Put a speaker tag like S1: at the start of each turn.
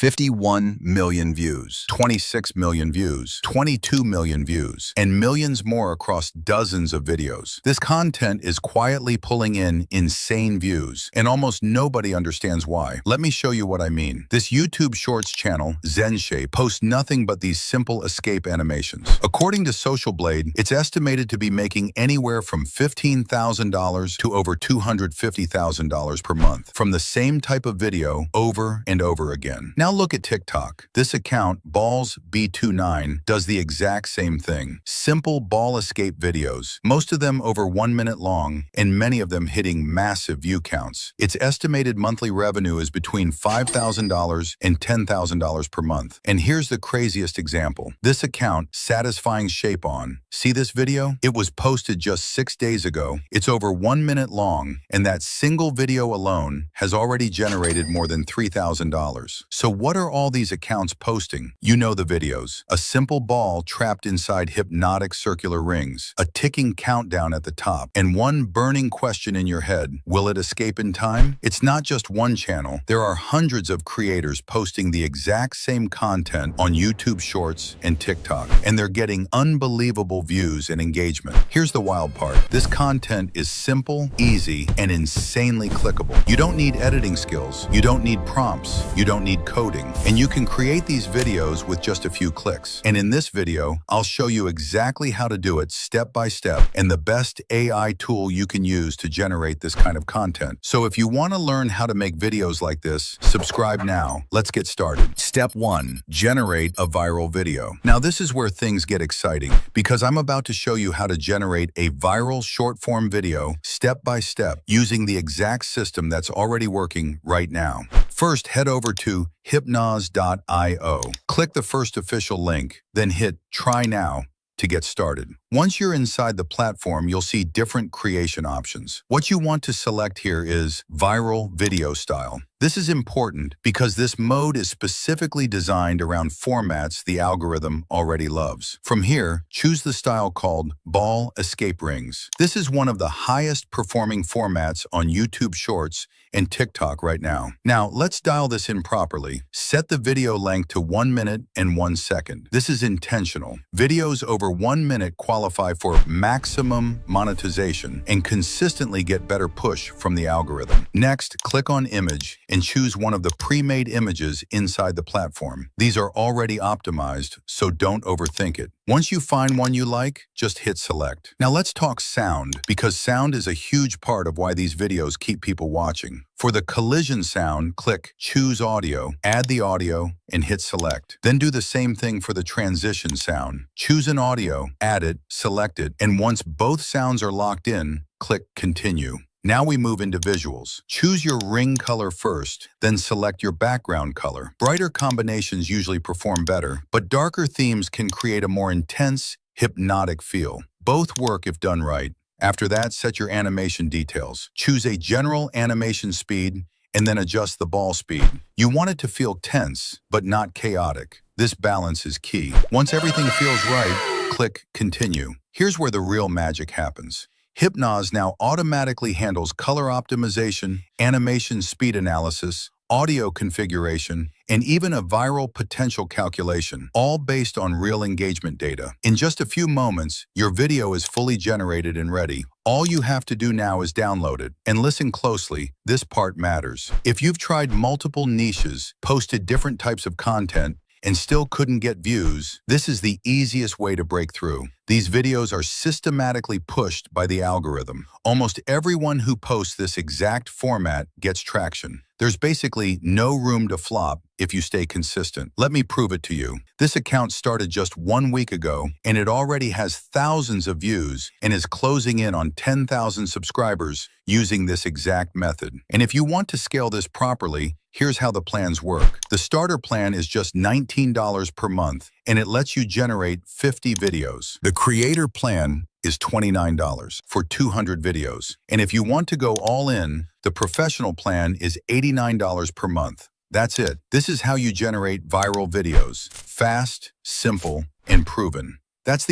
S1: 51 million views, 26 million views, 22 million views, and millions more across dozens of videos. This content is quietly pulling in insane views, and almost nobody understands why. Let me show you what I mean. This YouTube Shorts channel, ZenShape, posts nothing but these simple escape animations. According to Social Blade, it's estimated to be making anywhere from $15,000 to over $250,000 per month from the same type of video over and over again. Now look at TikTok. This account, BallsB29, does the exact same thing. Simple ball escape videos, most of them over 1 minute long, and many of them hitting massive view counts. Its estimated monthly revenue is between $5,000 and $10,000 per month. And here's the craziest example. This account, Satisfying Shape On. See this video? It was posted just 6 days ago. It's over 1 minute long, and that single video alone has already generated more than $3,000. So what are all these accounts posting? You know the videos. A simple ball trapped inside hypnotic circular rings, a ticking countdown at the top, and one burning question in your head: will it escape in time? It's not just one channel. There are hundreds of creators posting the exact same content on YouTube Shorts and TikTok, and they're getting unbelievable views and engagement. Here's the wild part. This content is simple, easy, and insanely clickable. You don't need editing skills. You don't need prompts. You don't need coding. And you can create these videos with just a few clicks. And in this video, I'll show you exactly how to do it step by step and the best AI tool you can use to generate this kind of content. So if you want to learn how to make videos like this, subscribe now. Let's get started. Step 1. Generate a viral video. Now this is where things get exciting because I'm about to show you how to generate a viral short-form video step by step using the exact system that's already working right now. First, head over to hypnoz.io. Click the first official link, then hit Try Now to get started. Once you're inside the platform, you'll see different creation options. What you want to select here is Viral Video Style. This is important because this mode is specifically designed around formats the algorithm already loves. From here, choose the style called Ball Escape Rings. This is one of the highest performing formats on YouTube Shorts and TikTok right now. Now, let's dial this in properly. Set the video length to 1 minute and 1 second. This is intentional. Videos over 1 minute qualify for maximum monetization and consistently get better push from the algorithm. Next, click on Image and choose one of the pre-made images inside the platform. These are already optimized, so don't overthink it. Once you find one you like, just hit select. Now let's talk sound, because sound is a huge part of why these videos keep people watching. For the collision sound, click Choose Audio, add the audio, and hit select. Then do the same thing for the transition sound. Choose an audio, add it, select it, and once both sounds are locked in, click Continue. Now we move into visuals. Choose your ring color first, then select your background color. Brighter combinations usually perform better, but darker themes can create a more intense, hypnotic feel. Both work if done right. After that, set your animation details. Choose a general animation speed and then adjust the ball speed. You want it to feel tense, but not chaotic. This balance is key. Once everything feels right, click Continue. Here's where the real magic happens. Hypnoz now automatically handles color optimization, animation speed analysis, audio configuration, and even a viral potential calculation, all based on real engagement data. In just a few moments, your video is fully generated and ready. All you have to do now is download it. And listen closely, this part matters. If you've tried multiple niches, posted different types of content, and still couldn't get views, this is the easiest way to break through. These videos are systematically pushed by the algorithm. Almost everyone who posts this exact format gets traction. There's basically no room to flop if you stay consistent. Let me prove it to you. This account started just 1 week ago, and it already has thousands of views and is closing in on 10,000 subscribers using this exact method. And if you want to scale this properly, here's how the plans work. The starter plan is just $19 per month, and it lets you generate 50 videos. The creator plan is $29 for 200 videos. And if you want to go all in, the professional plan is $89 per month. That's it. This is how you generate viral videos. Fast, simple, and proven. That's the